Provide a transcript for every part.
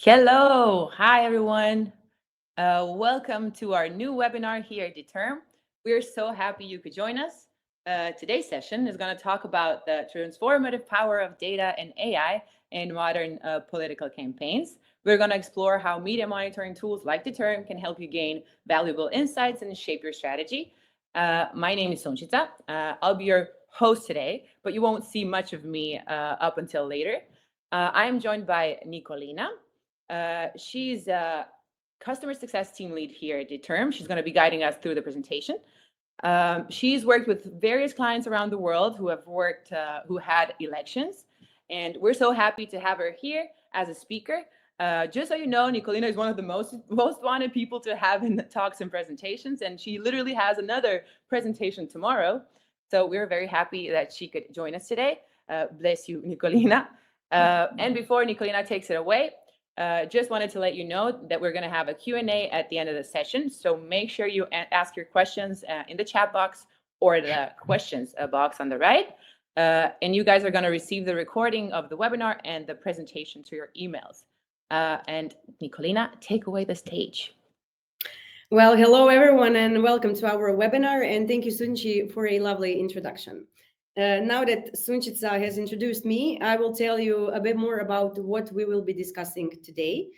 Hello. Hi, everyone. Welcome to our new webinar here at Determ. We're so happy you could join us. Today's session is going to talk about the transformative power of data and AI in modern political campaigns. We're going to explore how media monitoring tools like Determ can help you gain valuable insights and shape your strategy. My name is Sonchita. I'll be your host today, but you won't see much of me up until later. I am joined by Nikolina. She's a customer success team lead here at Determ. She's going to be guiding us through the presentation. She's worked with various clients around the world who had elections, and we're so happy to have her here as a speaker. Just so you know, Nikolina is one of the most wanted people to have in the talks and presentations, and she literally has another presentation tomorrow. So we're very happy that she could join us today. Bless you, Nikolina. And before Nikolina takes it away, just wanted to let you know that we're going to have a Q&A at the end of the session. So make sure you ask your questions in the chat box or the questions box on the right. And you guys are going to receive the recording of the webinar and the presentation to your emails. And Nikolina, take away the stage. Well, hello, everyone, and welcome to our webinar. And thank you, Sunchi, for a lovely introduction. Now that Sunchitsa has introduced me, I will tell you a bit more about what we will be discussing today.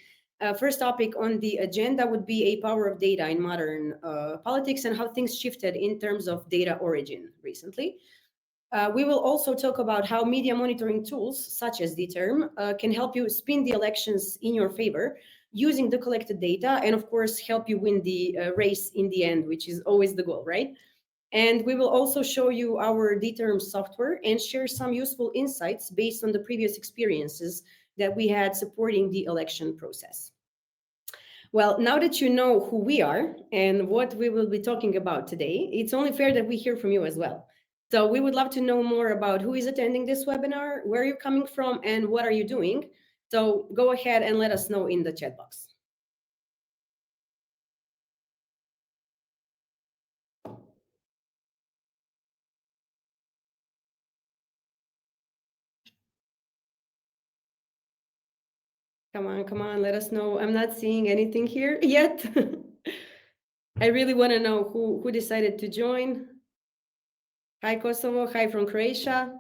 First topic on the agenda would be a power of data in modern politics and how things shifted in terms of data origin recently. We will also talk about how media monitoring tools, such as Determ, can help you spin the elections in your favor using the collected data and, of course, help you win the race in the end, which is always the goal, right? And we will also show you our Determ software and share some useful insights based on the previous experiences that we had supporting the election process. Well, now that you know who we are and what we will be talking about today, it's only fair that we hear from you as well. So we would love to know more about who is attending this webinar, where you're coming from, and what are you doing. So go ahead and let us know in the chat box. Come on, let us know. I'm not seeing anything here yet. I really want to know who decided to join. Hi, Kosovo. Hi from Croatia.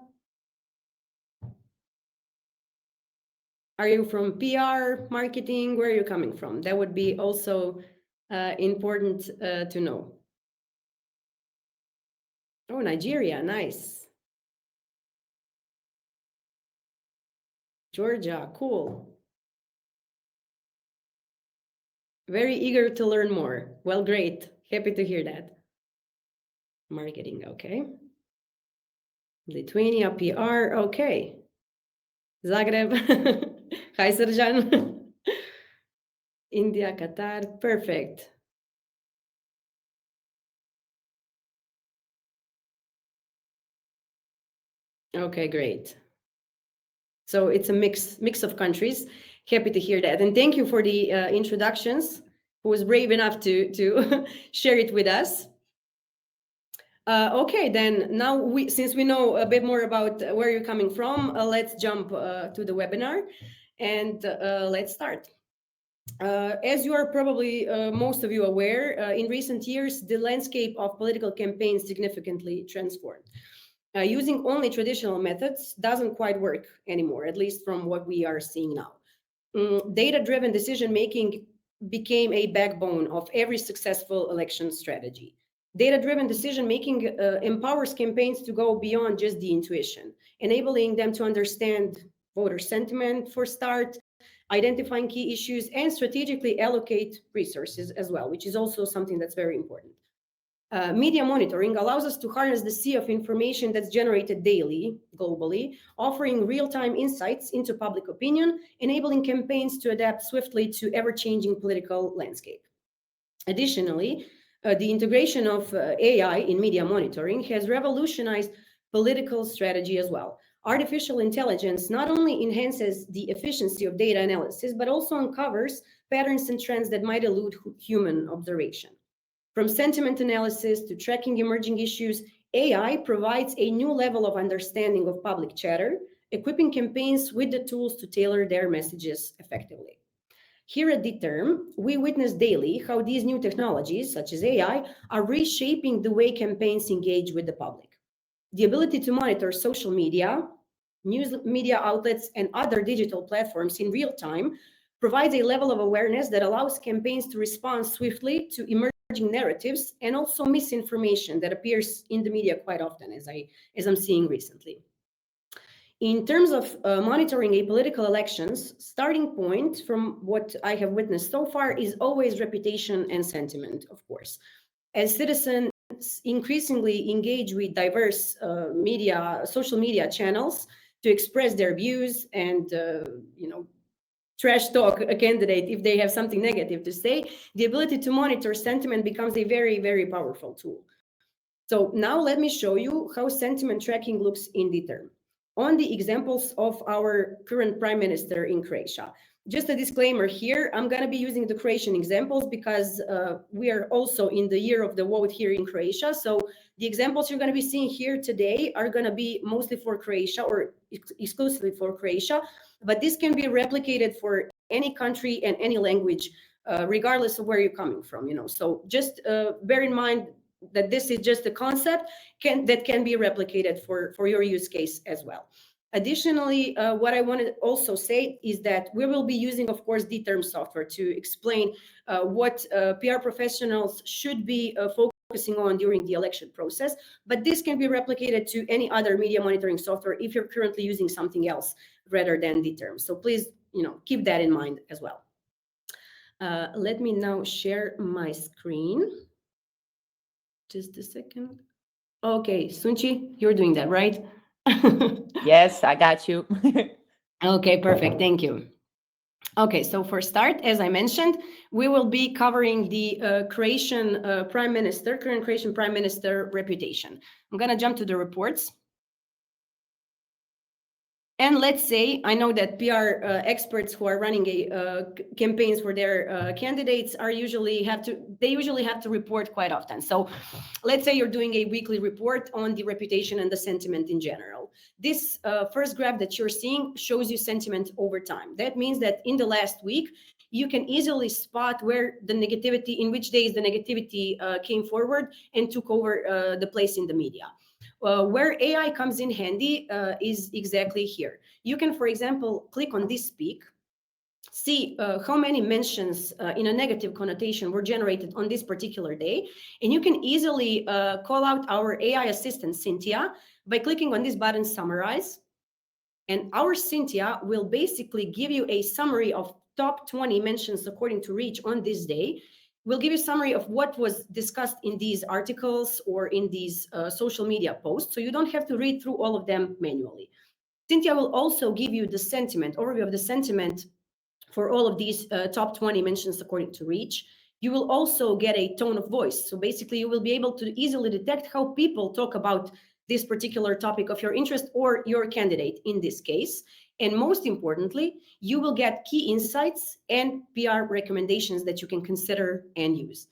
Are you from PR, marketing? Where are you coming from? That would be also important to know. Oh, Nigeria, nice. Georgia, cool. Very eager to learn more. Well, great. Happy to hear that. Marketing, okay. Lithuania, PR, okay. Zagreb. Hi, Serjan. India, Qatar, perfect. Okay, great. So it's a mix of countries. Happy to hear that. And thank you for the introductions. Who was brave enough to share it with us. Okay, then now since we know a bit more about where you're coming from, let's jump to the webinar and let's start. As you are probably most of you aware, in recent years, the landscape of political campaigns significantly transformed. Using only traditional methods doesn't quite work anymore, at least from what we are seeing now. Data-driven decision-making became a backbone of every successful election strategy. Data-driven decision-making empowers campaigns to go beyond just the intuition, enabling them to understand voter sentiment for start, identifying key issues, and strategically allocate resources as well, which is also something that's very important. Media monitoring allows us to harness the sea of information that's generated daily, globally, offering real-time insights into public opinion, enabling campaigns to adapt swiftly to ever-changing political landscape. Additionally, the integration of AI in media monitoring has revolutionized political strategy as well. Artificial intelligence not only enhances the efficiency of data analysis, but also uncovers patterns and trends that might elude human observation. From sentiment analysis to tracking emerging issues, AI provides a new level of understanding of public chatter, equipping campaigns with the tools to tailor their messages effectively. Here at Determ, we witness daily how these new technologies, such as AI, are reshaping the way campaigns engage with the public. The ability to monitor social media, news media outlets, and other digital platforms in real time provides a level of awareness that allows campaigns to respond swiftly to emerging narratives and also misinformation that appears in the media quite often, as I'm seeing recently. In terms of monitoring a political elections, starting point from what I have witnessed so far is always reputation and sentiment, of course. As citizens increasingly engage with diverse social media channels to express their views and, trash talk a candidate if they have something negative to say, the ability to monitor sentiment becomes a very, very powerful tool. So now let me show you how sentiment tracking looks in Determ on the examples of our current prime minister in Croatia. Just a disclaimer here, I'm going to be using the Croatian examples because we are also in the year of the vote here in Croatia. So the examples you're going to be seeing here today are going to be mostly for Croatia or exclusively for Croatia, but this can be replicated for any country and any language, regardless of where you're coming from. So just bear in mind that this is just a concept that can be replicated for your use case as well. Additionally, what I want to also say is that we will be using, of course, Determ software to explain what PR professionals should be focusing on during the election process. But this can be replicated to any other media monitoring software if you're currently using something else rather than Determ. So please, keep that in mind as well. Let me now share my screen. Just a second. Okay, Sunchi, you're doing that, right? Yes, I got you. Okay, perfect. Thank you. Okay, so for start, as I mentioned, we will be covering the current Croatian Prime Minister reputation. I'm going to jump to the reports. And let's say, I know that PR experts who are running campaigns for their candidates usually have to report quite often. So let's say you're doing a weekly report on the reputation and the sentiment in general. This first graph that you're seeing shows you sentiment over time. That means that in the last week, you can easily spot in which days the negativity came forward and took over the place in the media. Where AI comes in handy is exactly here. You can, for example, click on this peak, see how many mentions in a negative connotation were generated on this particular day. And you can easily call out our AI assistant, Cynthia, by clicking on this button, Summarize. And our Cynthia will basically give you a summary of top 20 mentions according to Reach on this day. We'll give you a summary of what was discussed in these articles or in these social media posts, so you don't have to read through all of them manually. Cynthia will also give you the overview of the sentiment for all of these top 20 mentions according to Reach. You will also get a tone of voice. So basically, you will be able to easily detect how people talk about this particular topic of your interest or your candidate in this case. And most importantly, you will get key insights and PR recommendations that you can consider and use.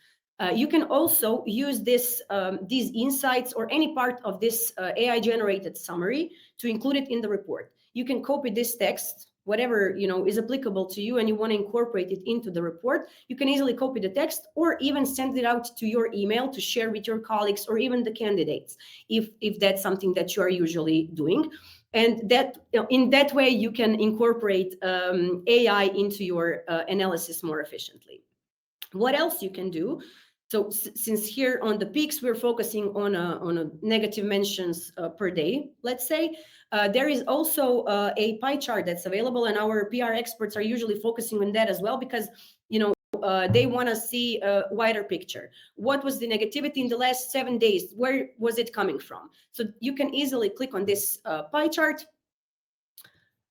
You can also use these insights or any part of this AI-generated summary to include it in the report. You can copy this text, whatever is applicable to you, and you want to incorporate it into the report. You can easily copy the text or even send it out to your email to share with your colleagues or even the candidates, if that's something that you are usually doing. And that in that way, you can incorporate AI into your analysis more efficiently. What else you can do? So since here on the peaks, we're focusing on a negative mentions per day, let's say, there is also a pie chart that's available, and our PR experts are usually focusing on that as well because, they want to see a wider picture. What was the negativity in the last 7 days? Where was it coming from? So you can easily click on this pie chart.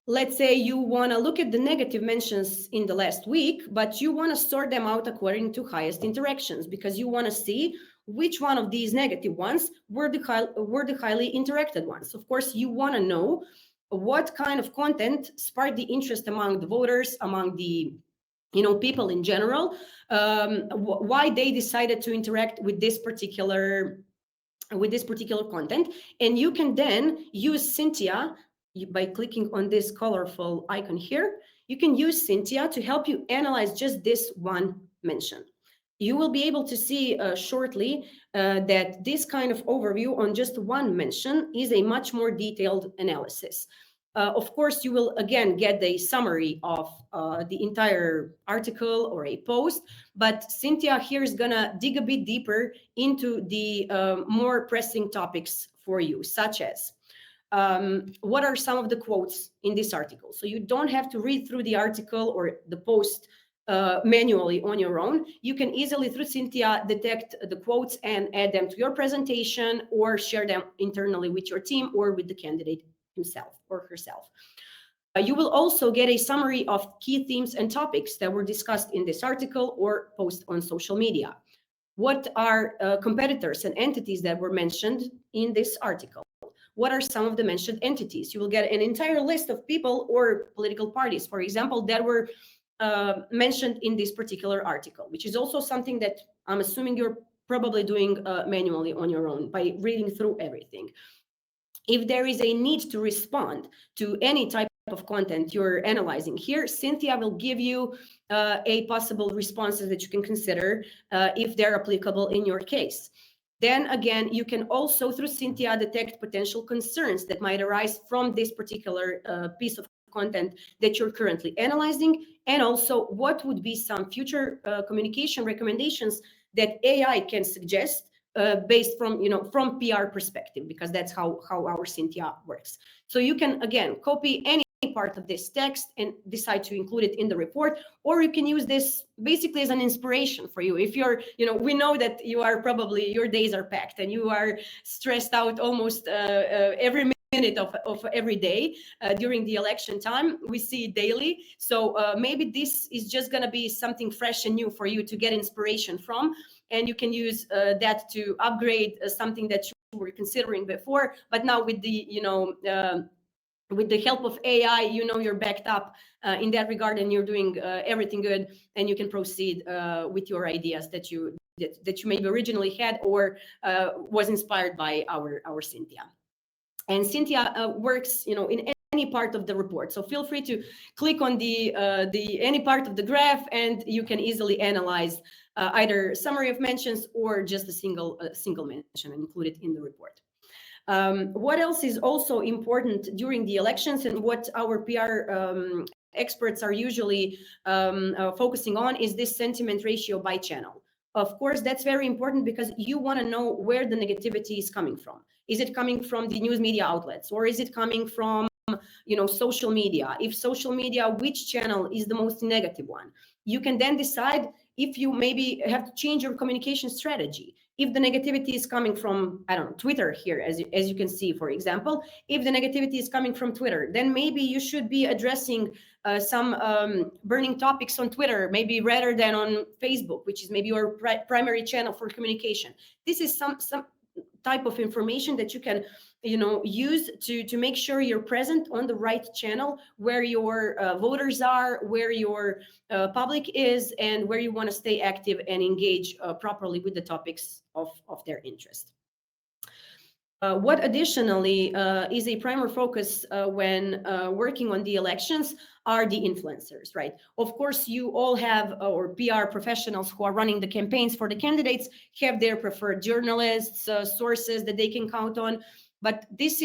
Let's say you want to look at the negative mentions in the last week, but you want to sort them out according to highest interactions because you want to see which one of these negative ones were the highly interacted ones. Of course, you want to know what kind of content sparked the interest among the voters, among the people in general, why they decided to interact with this particular content. And you can then use Cynthia by clicking on this colorful icon here. You can use Cynthia to help you analyze just this one mention. You will be able to see shortly that this kind of overview on just one mention is a much more detailed analysis. Of course, you will again get the summary of the entire article or a post, but Cynthia here is gonna dig a bit deeper into the more pressing topics for you, such as what are some of the quotes in this article. So you don't have to read through the article or the post manually on your own. You can easily, through Cynthia, detect the quotes and add them to your presentation or share them internally with your team or with the candidate himself or herself. You will also get a summary of key themes and topics that were discussed in this article or post on social media. What are competitors and entities that were mentioned in this article? What are some of the mentioned entities? You will get an entire list of people or political parties, for example, that were mentioned in this particular article, which is also something that I'm assuming you're probably doing manually on your own by reading through everything. If there is a need to respond to any type of content you're analyzing here, Cynthia will give you a possible responses that you can consider if they're applicable in your case. Then again, you can also, through Cynthia, detect potential concerns that might arise from this particular piece of content that you're currently analyzing, and also what would be some future communication recommendations that AI can suggest based from, from PR perspective, because that's how our Cynthia works. So you can, again, copy any part of this text and decide to include it in the report, or you can use this basically as an inspiration for you. If you're, we know that you are probably, your days are packed and you are stressed out almost every minute of every day during the election time. We see it daily. So maybe this is just going to be something fresh and new for you to get inspiration from. And you can use that to upgrade something that you were considering before. But now with the, with the help of AI, you're backed up in that regard, and you're doing everything good, and you can proceed with your ideas that you maybe originally had or was inspired by our Cynthia. And Cynthia works, in any part of the report. So feel free to click on the any part of the graph, and you can easily analyze either summary of mentions or just a single mention and include it in the report. What else is also important during the elections, and what our PR experts are usually focusing on, is this sentiment ratio by channel. Of course, that's very important because you want to know where the negativity is coming from. Is it coming from the news media outlets, or is it coming from, social media? If social media, which channel is the most negative one? You can then decide if you maybe have to change your communication strategy. If the negativity is coming from, I don't know, Twitter here, as you can see, for example, if the negativity is coming from Twitter, then maybe you should be addressing some burning topics on Twitter, maybe rather than on Facebook, which is maybe your primary channel for communication. This is some type of information that you can, use to make sure you're present on the right channel, where your voters are, where your public is, and where you want to stay active and engage properly with the topics of their interest. What additionally is a primary focus when working on the elections are the influencers, right? Of course, you all have, or PR professionals who are running the campaigns for the candidates have their preferred journalists, sources that they can count on. But this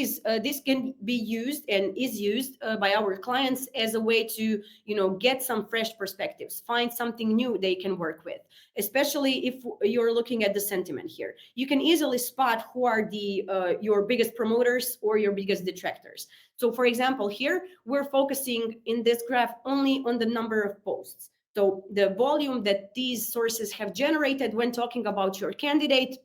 can be used and is used by our clients as a way to, get some fresh perspectives, find something new they can work with, especially if you're looking at the sentiment here. You can easily spot who are the your biggest promoters or your biggest detractors. So for example, here we're focusing in this graph only on the number of posts. So the volume that these sources have generated when talking about your candidate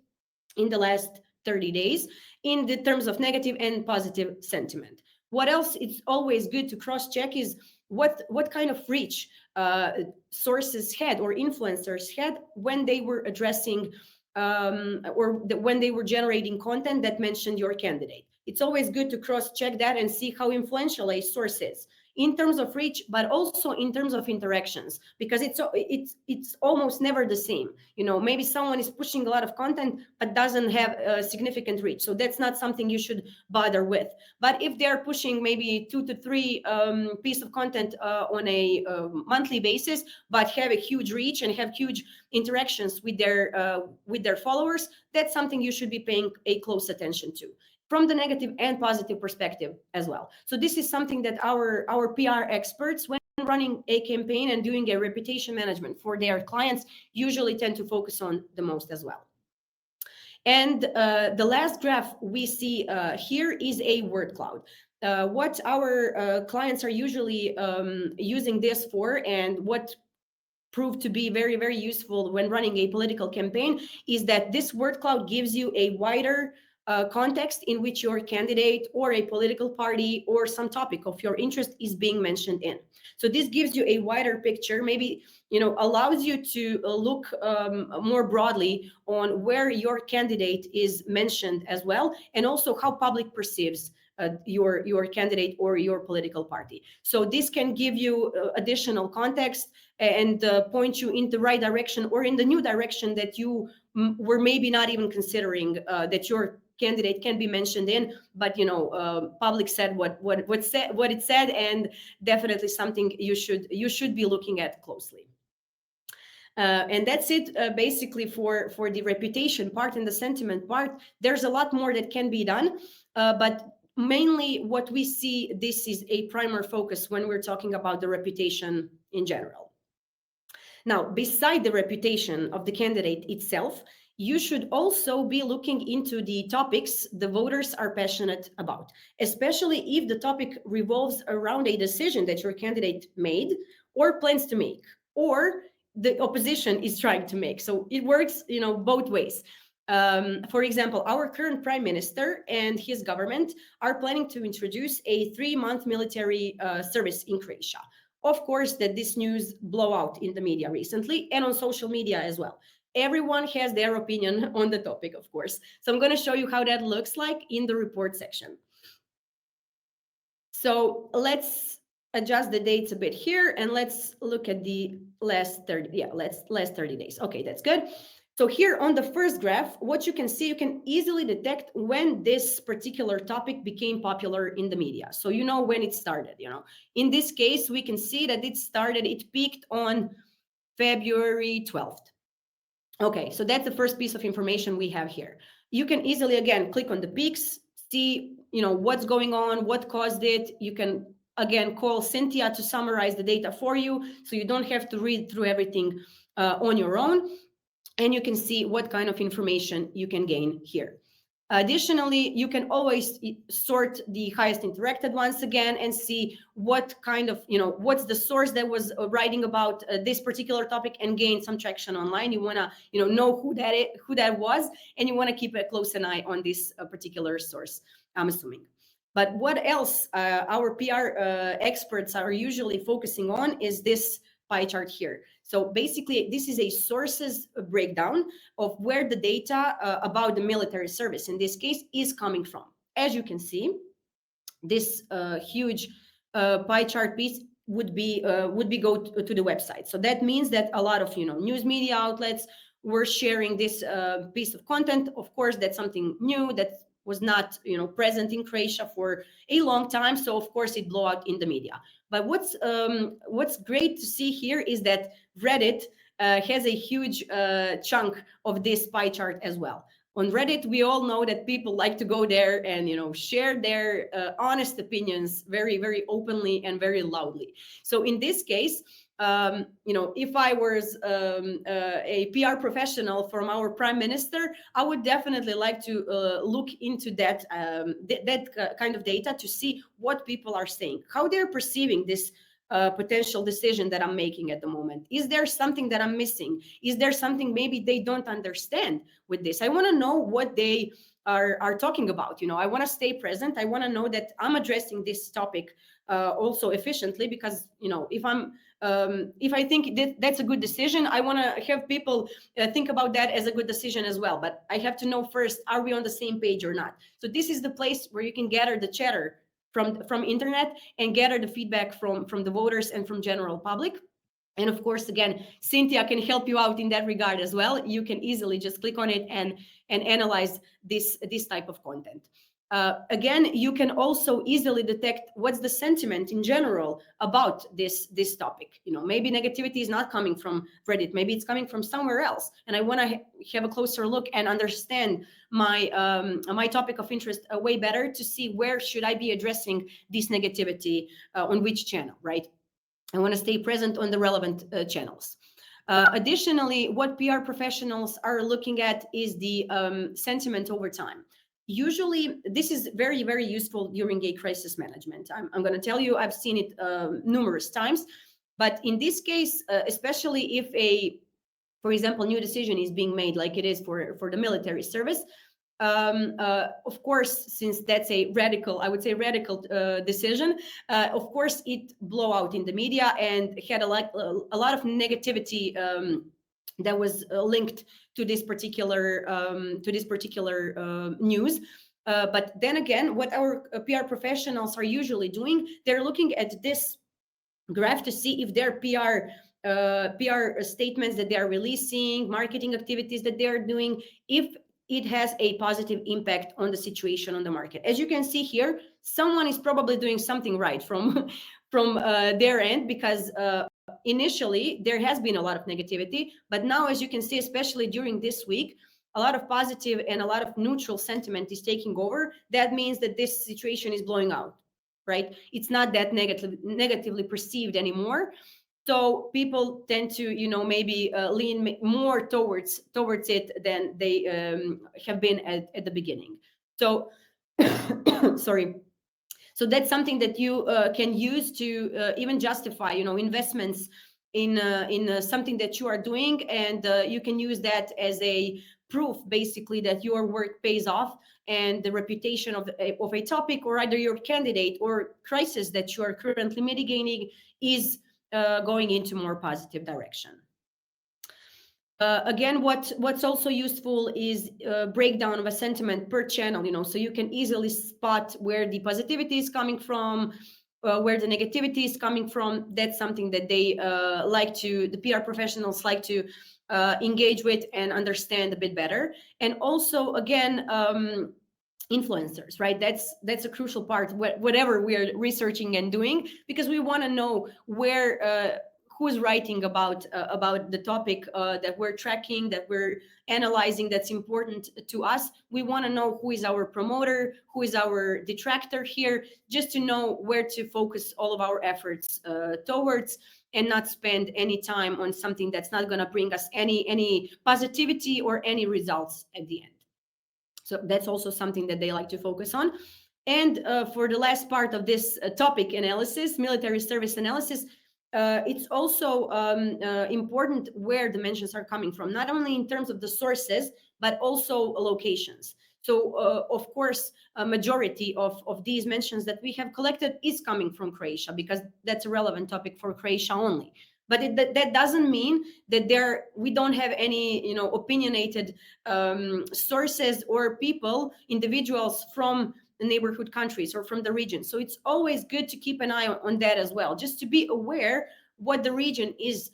in the last 30 days in the terms of negative and positive sentiment. What else it's always good to cross-check is what kind of reach sources had or influencers had when they were addressing when they were generating content that mentioned your candidate. It's always good to cross-check that and see how influential a source is. in terms of reach, but also in terms of interactions, because it's almost never the same. Maybe someone is pushing a lot of content but doesn't have a significant reach, so that's not something you should bother with. But if they're pushing maybe 2 to 3 piece of content on a monthly basis, but have a huge reach and have huge interactions with their followers, that's something you should be paying a close attention to, from the negative and positive perspective as well. So this is something that our PR experts, when running a campaign and doing a reputation management for their clients, usually tend to focus on the most as well. And the last graph we see here is a word cloud. What our clients are usually using this for, and what proved to be very, very useful when running a political campaign, is that this word cloud gives you a wider context in which your candidate or a political party or some topic of your interest is being mentioned in. So this gives you a wider picture, maybe allows you to look more broadly on where your candidate is mentioned as well, and also how public perceives your candidate or your political party. So this can give you additional context and point you in the right direction, or in the new direction that you were maybe not even considering that your candidate can be mentioned in. But public said what it said, and definitely something you should be looking at closely. And that's it basically for the reputation part and the sentiment part. There's a lot more that can be done, but mainly what we see, this is a primary focus when we're talking about the reputation in general. Now, beside the reputation of the candidate itself, you should also be looking into the topics the voters are passionate about, especially if the topic revolves around a decision that your candidate made or plans to make, or the opposition is trying to make. So it works, both ways. For example, our current prime minister and his government are planning to introduce a 3-month military service in Croatia. Of course, that this news blew out in the media recently and on social media as well. Everyone has their opinion on the topic, of course. So I'm going to show you how that looks like in the report section. So let's adjust the dates a bit here, and let's look at the last 30 days. Okay, that's good. So here on the first graph, what you can see, you can easily detect when this particular topic became popular in the media. So when it started. In this case, we can see that it peaked on February 12th. Okay, so that's the first piece of information we have here. You can easily, again, click on the peaks, see what's going on, what caused it. You can, again, call Cynthia to summarize the data for you, so you don't have to read through everything on your own. And you can see what kind of information you can gain here. Additionally, you can always sort the highest interacted ones again and see what kind of, what's the source that was writing about this particular topic, and gain some traction online. You want to, know who that was, and you want to keep a close eye on this particular source, I'm assuming. But what else our PR experts are usually focusing on is this pie chart here. So basically, this is a sources breakdown of where the data about the military service, in this case, is coming from. As you can see, this huge pie chart piece would be go to the website. So that means that a lot of news media outlets were sharing this piece of content. Of course, that's something new that was not present in Croatia for a long time. So of course it blew out in the media. But what's great to see here is that Reddit has a huge chunk of this pie chart as well. On Reddit, we all know that people like to go there and share their honest opinions very, very openly and very loudly. So in this case, if I was a PR professional from our prime minister, I would definitely like to look into that kind of data to see what people are saying, how they're perceiving this potential decision that I'm making at the moment. Is there something that I'm missing? Is there something maybe they don't understand with this? I want to know what they are talking about. I want to stay present. I want to know that I'm addressing this topic also efficiently, because if I think that's a good decision, I want to have people think about that as a good decision as well. But I have to know first, are we on the same page or not? So this is the place where you can gather the chatter from internet and gather the feedback from the voters and from general public. And of course, again, Cynthia can help you out in that regard as well. You can easily just click on it and analyze this type of content. Again, you can also easily detect what's the sentiment in general about this topic. Maybe negativity is not coming from Reddit, maybe it's coming from somewhere else, and I want to have a closer look and understand my topic of interest way better to see where should I be addressing this negativity, on which channel, right? I want to stay present on the relevant channels. Additionally, what PR professionals are looking at is the sentiment over time. Usually, this is very, very useful during a crisis management. I'm going to tell you, I've seen it numerous times. But in this case, especially if for example, new decision is being made, like it is for the military service, of course, since that's a radical, I would say radical decision, of course, it blew out in the media and had a lot of negativity that was linked to this particular news. But then again, what our PR professionals are usually doing, they're looking at this graph to see if their PR statements that they are releasing, marketing activities that they are doing, if it has a positive impact on the situation on the market. As you can see here, someone is probably doing something right from their end, because initially there has been a lot of negativity, but now, as you can see, especially during this week, a lot of positive and a lot of neutral sentiment is taking over. That means that this situation is blowing out, right? It's not that negatively perceived anymore. So people tend to, maybe lean more towards it than they have been at the beginning. So, sorry. So that's something that you can use to even justify, investments in something that you are doing, and you can use that as a proof, basically, that your work pays off, and the reputation of a topic, or either your candidate or crisis that you are currently mitigating, is going into more positive direction. Again, what's also useful is breakdown of a sentiment per channel, so you can easily spot where the positivity is coming from, where the negativity is coming from. That's something that they the PR professionals like to engage with and understand a bit better. And also, again, influencers, right? That's a crucial part, whatever we are researching and doing, because we want to know where who's writing about the topic that we're tracking, that we're analyzing, that's important to us. We want to know who is our promoter, who is our detractor here, just to know where to focus all of our efforts towards, and not spend any time on something that's not going to bring us any positivity or any results at the end. So that's also something that they like to focus on. And for the last part of this topic analysis, military service analysis, it's also important where the mentions are coming from, not only in terms of the sources, but also locations. So, of course, a majority of these mentions that we have collected is coming from Croatia, because that's a relevant topic for Croatia only. But that doesn't mean that we don't have any, opinionated sources or people, individuals from the neighborhood countries or from the region. So it's always good to keep an eye on that as well, just to be aware what the region is,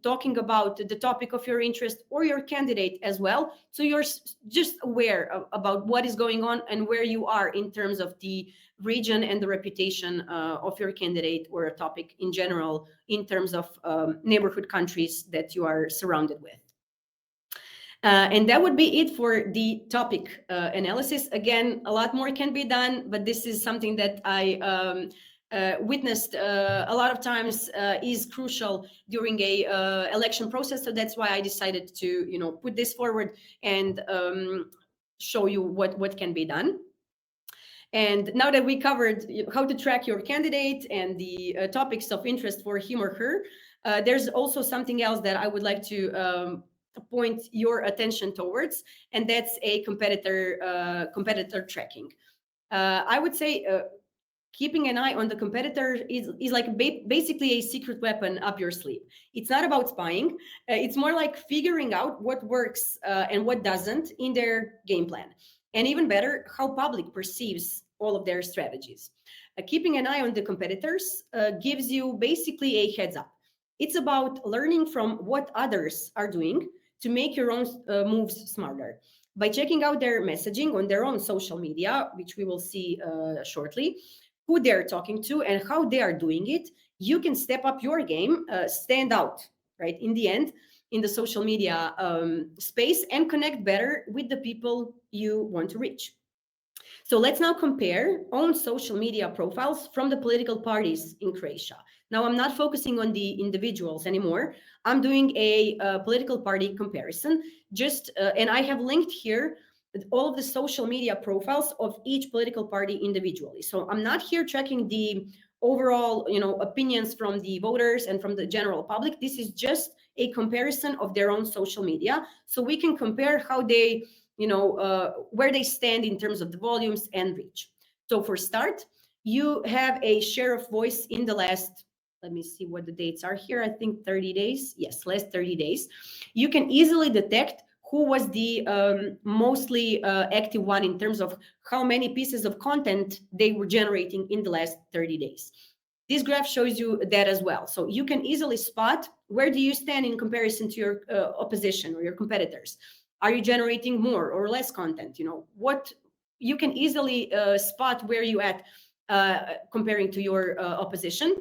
talking about, the topic of your interest or your candidate as well. So you're just aware about what is going on and where you are in terms of the region and the reputation of your candidate or a topic in general, in terms of neighborhood countries that you are surrounded with. And that would be it for the topic analysis. Again, a lot more can be done, but this is something that I witnessed a lot of times is crucial during a election process. So that's why I decided to, put this forward and show you what can be done. And now that we covered how to track your candidate and the topics of interest for him or her, there's also something else that I would like to point your attention towards, and that's a competitor tracking. I would say keeping an eye on the competitor is like basically a secret weapon up your sleeve. It's not about spying. It's more like figuring out what works and what doesn't in their game plan. And even better, how public perceives all of their strategies. Keeping an eye on the competitors gives you basically a heads up. It's about learning from what others are doing to make your own moves smarter. By checking out their messaging on their own social media, which we will see shortly, who they're talking to and how they are doing it, you can step up your game, stand out, right? In the end, in the social media space, and connect better with the people you want to reach. So let's now compare own social media profiles from the political parties in Croatia. Now, I'm not focusing on the individuals anymore. I'm doing a political party comparison. And I have linked here all of the social media profiles of each political party individually. So I'm not here tracking the overall, opinions from the voters and from the general public. This is just a comparison of their own social media, so we can compare how they where they stand in terms of the volumes and reach. So for start, you have a share of voice in the last, let me see what the dates are here. I think 30 days. Yes, last 30 days. You can easily detect who was the mostly active one in terms of how many pieces of content they were generating in the last 30 days. This graph shows you that as well. So you can easily spot where do you stand in comparison to your opposition or your competitors. Are you generating more or less content? What you can easily spot where you at comparing to your opposition,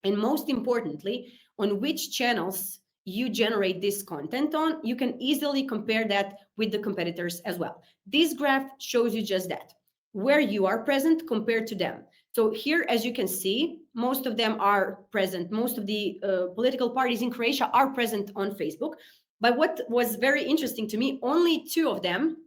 and most importantly, on which channels you generate this content on. You can easily compare that with the competitors as well. This graph shows you just that, where you are present compared to them. So here, as you can see, most of them are present. Most of the political parties in Croatia are present on Facebook. But what was very interesting to me, only 2 of them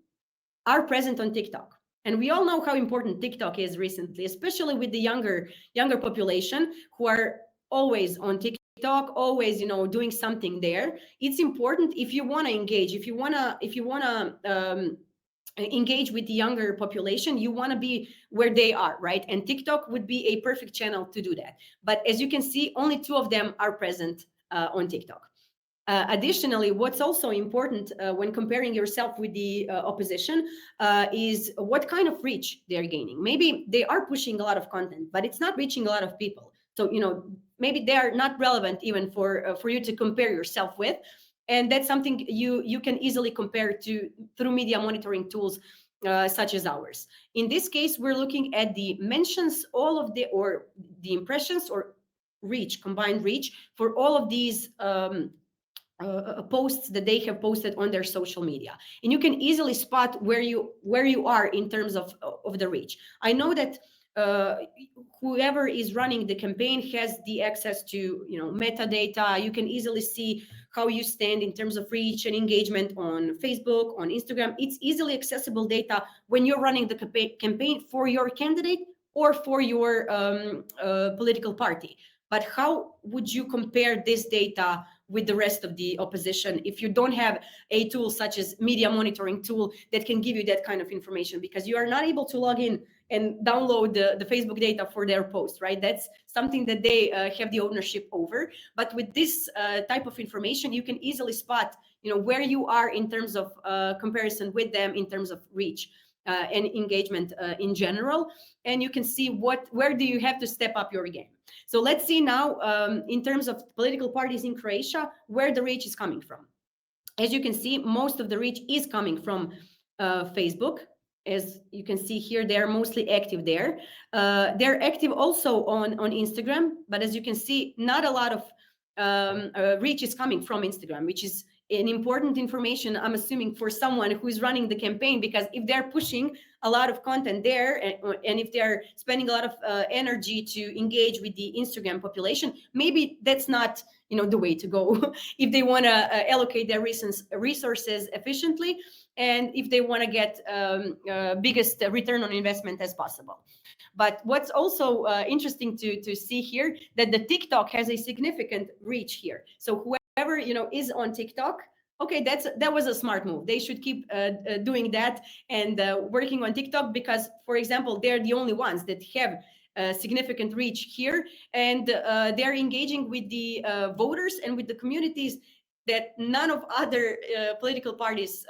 are present on TikTok. And we all know how important TikTok is recently, especially with the younger population who are always on TikTok, always, doing something there. It's important if you want to engage, if you want to engage with the younger population, you want to be where they are, right? And TikTok would be a perfect channel to do that. But as you can see, only 2 of them are present on TikTok. Additionally, what's also important when comparing yourself with the opposition is what kind of reach they're gaining. Maybe they are pushing a lot of content, but it's not reaching a lot of people. So, maybe they are not relevant even for you to compare yourself with. And that's something you can easily compare to through media monitoring tools such as ours. In this case, we're looking at the mentions, or the impressions or reach, combined reach for all of these posts that they have posted on their social media, and you can easily spot where you are in terms of the reach. I know that whoever is running the campaign has the access to metadata. You can easily see how you stand in terms of reach and engagement on Facebook, on Instagram. It's easily accessible data when you're running the campaign for your candidate or for your political party. But how would you compare this data with the rest of the opposition if you don't have a tool such as media monitoring tool that can give you that kind of information, because you are not able to log in and download the Facebook data for their post, right? That's something that they have the ownership over. But with this type of information, you can easily spot where you are in terms of comparison with them, in terms of reach and engagement in general. And you can see where do you have to step up your game. So let's see now, in terms of political parties in Croatia, where the reach is coming from. As you can see, most of the reach is coming from Facebook. As you can see here, they are mostly active there. They're active also on Instagram, but as you can see, not a lot of reach is coming from Instagram, which is an important information, I'm assuming, for someone who is running the campaign, because if they're pushing a lot of content there, and if they're spending a lot of energy to engage with the Instagram population, maybe that's not the way to go if they want to allocate their resources efficiently, and if they want to get biggest return on investment as possible. But what's also interesting to see here, that the TikTok has a significant reach here. So whoever is on TikTok, okay, that was a smart move. They should keep doing that and working on TikTok, because, for example, they're the only ones that have significant reach here, and they're engaging with the voters and with the communities that none of other political parties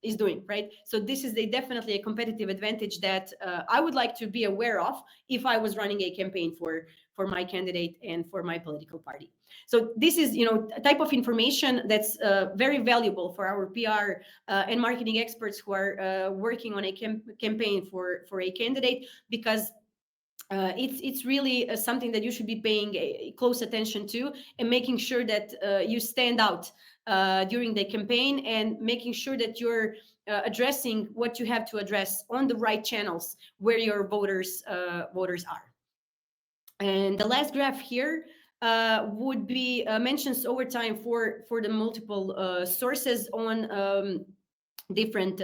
is doing, right? So this is definitely a competitive advantage that I would like to be aware of if I was running a campaign for my candidate and for my political party. So this is, a type of information that's very valuable for our PR and marketing experts who are working on a campaign for a candidate, because it's really something that you should be paying a close attention to, and making sure that you stand out during the campaign, and making sure that you're addressing what you have to address on the right channels where your voters are. And the last graph here would be mentions over time for the multiple sources on different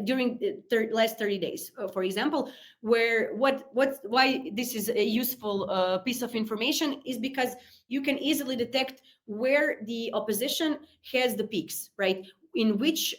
during the last 30 days, for example, where why this is a useful piece of information is because you can easily detect where the opposition has the peaks, right? In which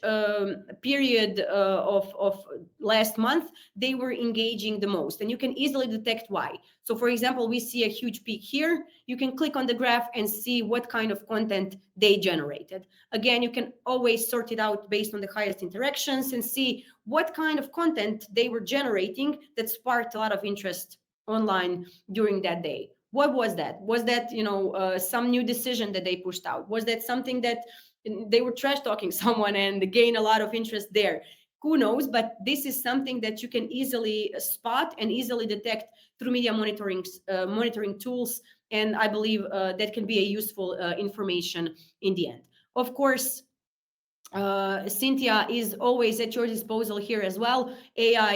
period of last month they were engaging the most, and you can easily detect why. So for example, we see a huge peak here. You can click on the graph and see what kind of content they generated. Again, you can always sort it out based on the highest interactions and see what kind of content they were generating that sparked a lot of interest online during that day. What was that? Was that, some new decision that they pushed out? Was that something that they were trash talking someone and gain a lot of interest there? Who knows? But this is something that you can easily spot and easily detect through media monitoring tools. And I believe that can be a useful information in the end. Of course, Cynthia is always at your disposal here as well. AI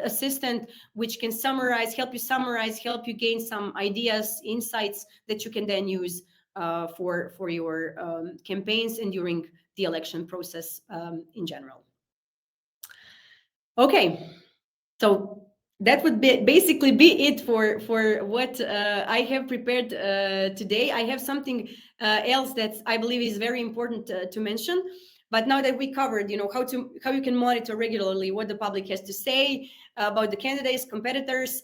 assistant, which can help you gain some ideas, insights that you can then use for your campaigns and during the election process in general. Okay, so that would basically be it for what I have prepared today. I have something else that I believe is very important to mention. But now that we covered, how you can monitor regularly what the public has to say about the candidates, competitors,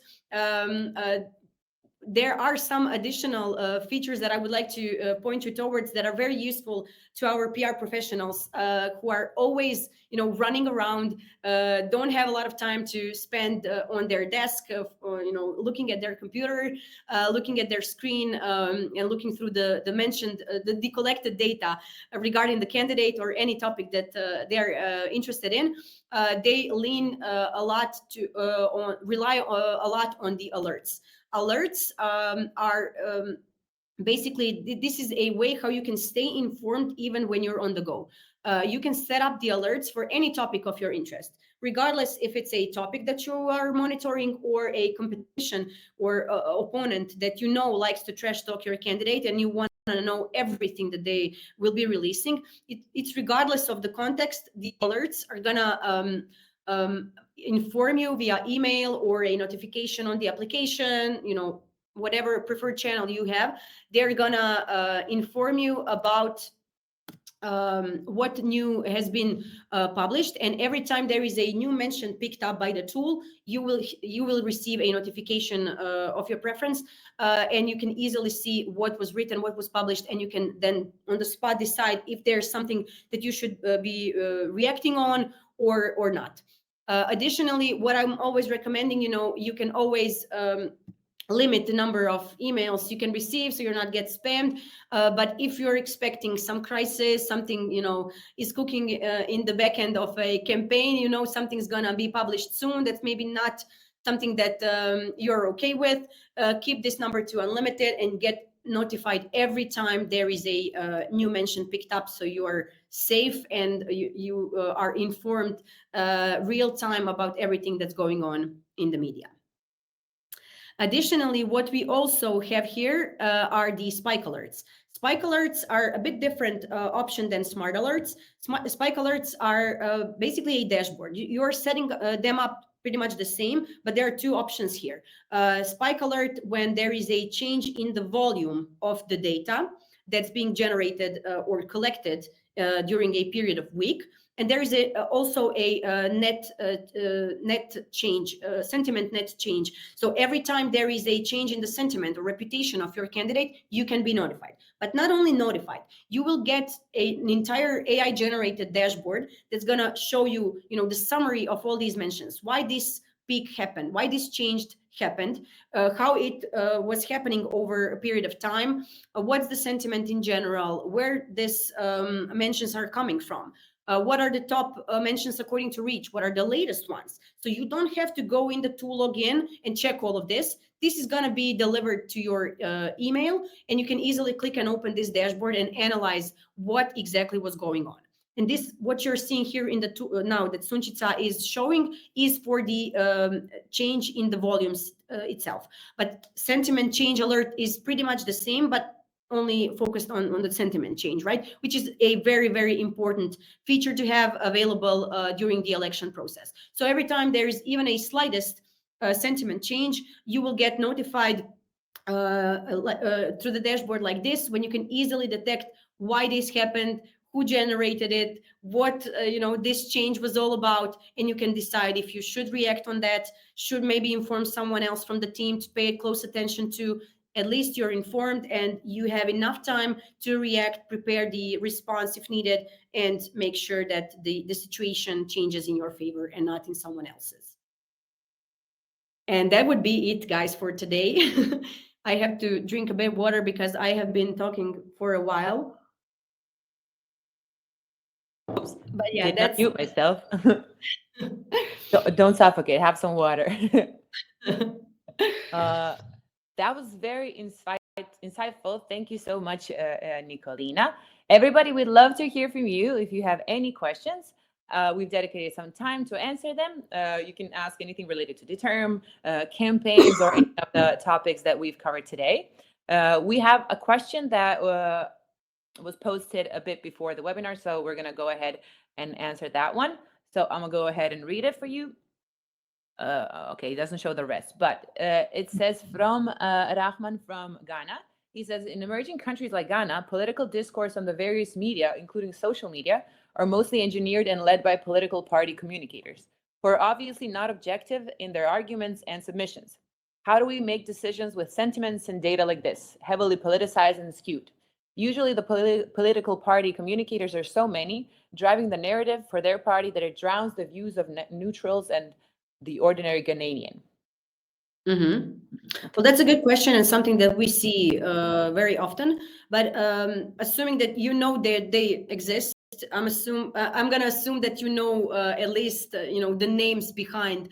there are some additional features that I would like to point you towards that are very useful to our PR professionals who are always, running around, don't have a lot of time to spend on their desk, looking at their computer, looking at their screen, and looking through the collected data regarding the candidate or any topic that they're interested in. They lean a lot to rely a lot on the alerts. Alerts are basically, this is a way how you can stay informed even when you're on the go. You can set up the alerts for any topic of your interest, regardless if it's a topic that you are monitoring or a competition or opponent that likes to trash talk your candidate and you want to know everything that they will be releasing. It's regardless of the context. The alerts are gonna inform you via email or a notification on the application, whatever preferred channel you have. They're gonna inform you about what new has been published, and every time there is a new mention picked up by the tool, you will receive a notification of your preference, and you can easily see what was written, what was published, and you can then on the spot decide if there's something that you should be reacting on or not. Additionally, what I'm always recommending, you can always limit the number of emails you can receive so you're not get spammed. But if you're expecting some crisis, something is cooking in the back end of a campaign, something's gonna be published soon that's maybe not something that you're okay with, keep this number to unlimited and get notified every time there is a new mention picked up, so you are safe and you are informed real time about everything that's going on in the media. Additionally, what we also have here are the spike alerts. Spike alerts are a bit different option than smart alerts. Spike alerts are basically a dashboard. You're setting them up pretty much the same, but there are two options here. Spike alert when there is a change in the volume of the data that's being generated or collected during a period of week. And there is also a net change, sentiment net change. So every time there is a change in the sentiment or reputation of your candidate, you can be notified. But not only notified, you will get an entire AI generated dashboard that's going to show you, the summary of all these mentions, why this peak happened, why this changed happened, how it was happening over a period of time, what's the sentiment in general, where these mentions are coming from, what are the top mentions according to reach, what are the latest ones. So you don't have to go in the tool login and check all of this. This is going to be delivered to your email, and you can easily click and open this dashboard and analyze what exactly was going on. And this, what you're seeing here in the now that Sunčica is showing, is for the change in the volumes itself. But sentiment change alert is pretty much the same, but only focused on the sentiment change, right? Which is a very, very important feature to have available during the election process. So every time there is even a slightest sentiment change, you will get notified through the dashboard like this, when you can easily detect why this happened, who generated it, what this change was all about, and you can decide if you should react on that, should maybe inform someone else from the team to pay close attention to. At least you're informed and you have enough time to react, prepare the response if needed, and make sure that the situation changes in your favor and not in someone else's. And that would be it, guys, for today. I have to drink a bit of water because I have been talking for a while. But yeah, Did that's not mute myself. Don't suffocate. Have some water. That was very insightful. Thank you so much, Nikolina. Everybody, we'd love to hear from you. If you have any questions, we've dedicated some time to answer them. You can ask anything related to Determ, campaigns, or any of the topics that we've covered today. We have a question that was posted a bit before the webinar, so we're going to go ahead and answer that one. So I'm going to go ahead and read it for you. Okay, it doesn't show the rest, but it says from Rahman from Ghana. He says, in emerging countries like Ghana, political discourse on the various media, including social media, are mostly engineered and led by political party communicators, who are obviously not objective in their arguments and submissions. How do we make decisions with sentiments and data like this, heavily politicized and skewed? Usually the political party communicators are so many, driving the narrative for their party, that it drowns the views of neutrals and the ordinary Ghanaian. Well, that's a good question and something that we see very often. But assuming that they exist, I'm going to assume that at least the names behind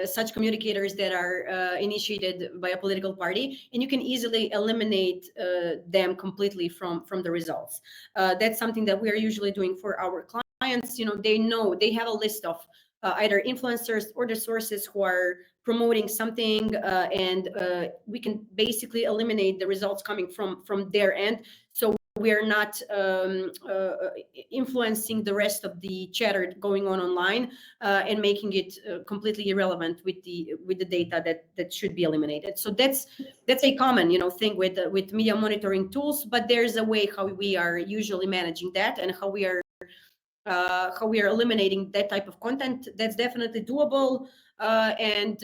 such communicators that are initiated by a political party, and you can easily eliminate them completely from the results. That's something that we are usually doing for our clients. They have a list of either influencers or the sources who are promoting something, and we can basically eliminate the results coming from their end. So we are not influencing the rest of the chatter going on online and making it completely irrelevant with the data that should be eliminated. So that's a common thing with media monitoring tools, but there's a way how we are usually managing that and how we are eliminating that type of content. That's definitely doable, and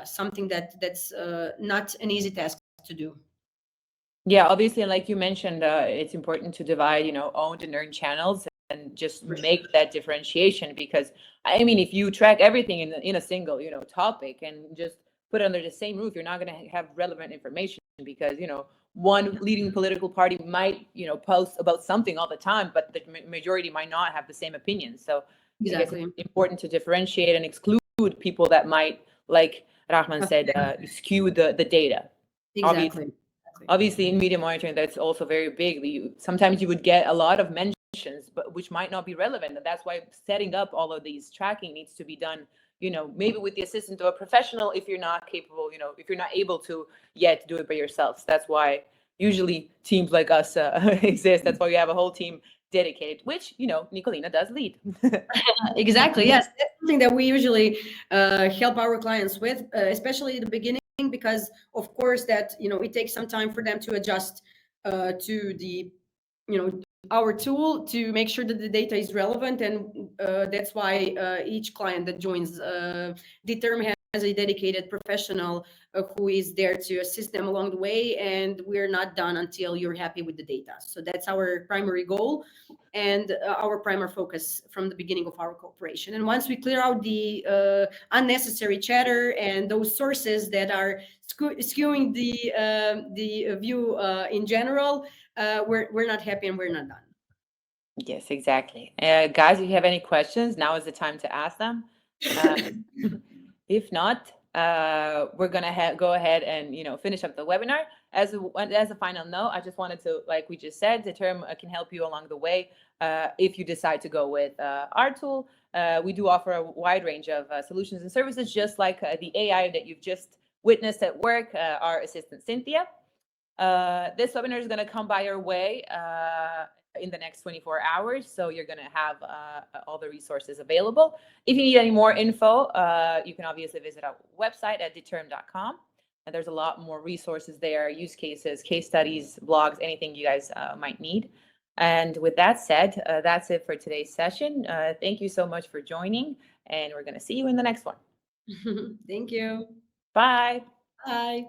something that's not an easy task to do. Yeah, obviously, like you mentioned, it's important to divide, owned and earned channels and just make that differentiation. Because I mean, if you track everything in a single, topic and just put it under the same roof, you're not going to have relevant information, because one leading political party might post about something all the time, but the majority might not have the same opinion. So Exactly. I guess it's important to differentiate and exclude people that might, like Rahman said, skew the data. Exactly. Obviously, in media monitoring, that's also very big. Sometimes you would get a lot of mentions, but which might not be relevant, and that's why setting up all of these tracking needs to be done, maybe with the assistance of a professional, if you're not capable, if you're not able to yet do it by yourselves. That's why usually teams like us exist. That's why we have a whole team dedicated, which Nikolina does lead. Exactly. Yes, that's something that we usually help our clients with, especially at the beginning, because of course that it takes some time for them to adjust to the our tool to make sure that the data is relevant, and that's why each client that joins Determ has a dedicated professional who is there to assist them along the way, and we're not done until you're happy with the data. So that's our primary goal and our primary focus from the beginning of our cooperation. And once we clear out the unnecessary chatter and those sources that are skewing the view in general, we're not happy and we're not done. Yes, exactly. Guys, if you have any questions, now is the time to ask them. Uh, if not, we're gonna go ahead and finish up the webinar. As a final note, I just wanted to, like we just said, Determ can help you along the way if you decide to go with our tool. We do offer a wide range of solutions and services, just like the AI that you've just witnessed at work, our assistant Cynthia. This webinar is going to come by your way in the next 24 hours. So you're going to have all the resources available. If you need any more info, you can obviously visit our website at determ.com. And there's a lot more resources there, use cases, case studies, blogs, anything you guys might need. And with that said, that's it for today's session. Thank you so much for joining, and we're going to see you in the next one. Thank you. Bye. Bye.